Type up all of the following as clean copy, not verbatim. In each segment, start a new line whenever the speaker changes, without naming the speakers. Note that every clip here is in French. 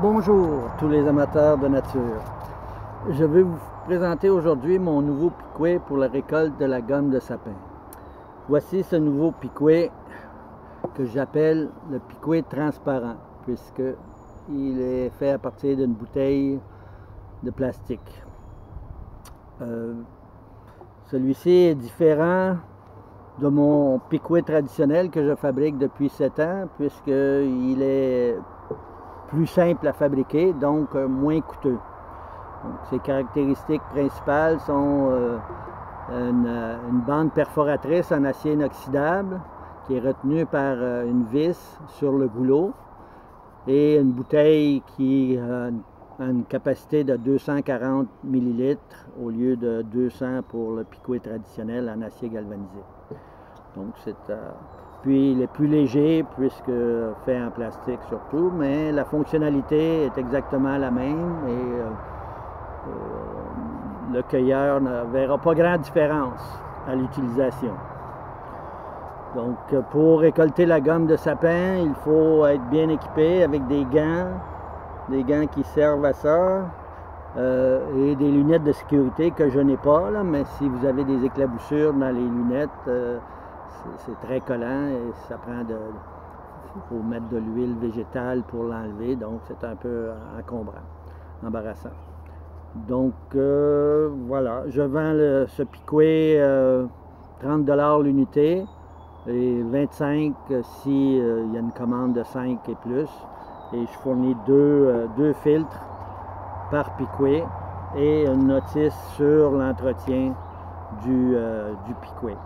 Bonjour tous les amateurs de nature. Je vais vous présenter aujourd'hui mon nouveau piquet pour la récolte de la gomme de sapin. Voici ce nouveau piquet que j'appelle le piquet transparent, puisque il est fait à partir d'une bouteille de plastique. Celui-ci est différent de mon piquet traditionnel que je fabrique depuis 7 ans, puisqu'il est plus simple à fabriquer, donc moins coûteux. Donc, ses caractéristiques principales sont une bande perforatrice en acier inoxydable qui est retenue par une vis sur le goulot et une bouteille qui a une capacité de 240 ml au lieu de 200 pour le piquet traditionnel en acier galvanisé. Donc puis il est plus léger puisque fait en plastique surtout, mais la fonctionnalité est exactement la même et le cueilleur ne verra pas grande différence à l'utilisation. Donc pour récolter la gomme de sapin, il faut être bien équipé avec des gants qui servent à ça et des lunettes de sécurité que je n'ai pas, là, mais si vous avez des éclaboussures dans les lunettes, c'est très collant et ça prend il faut mettre de l'huile végétale pour l'enlever, donc c'est un peu encombrant, embarrassant. Donc voilà, je vends ce piquet 30 $ l'unité et 25 si il y a une commande de 5 et plus, et je fournis deux filtres par piquet et une notice sur l'entretien du piquet.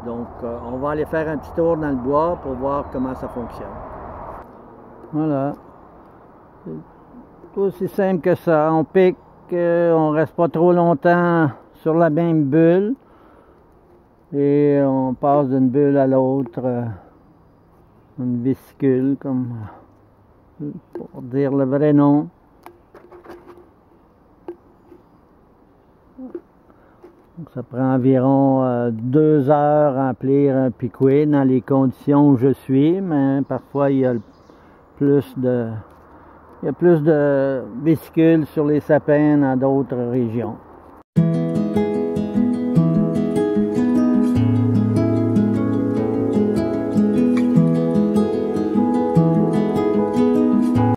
Donc, on va aller faire un petit tour dans le bois pour voir comment ça fonctionne. Voilà. C'est aussi simple que ça. On pique, on reste pas trop longtemps sur la même bulle. Et on passe d'une bulle à l'autre. Une vésicule, comme pour dire le vrai nom. Donc ça prend environ 2 heures à remplir un piquet dans les conditions où je suis, mais parfois il y a plus de vésicules sur les sapins dans d'autres régions.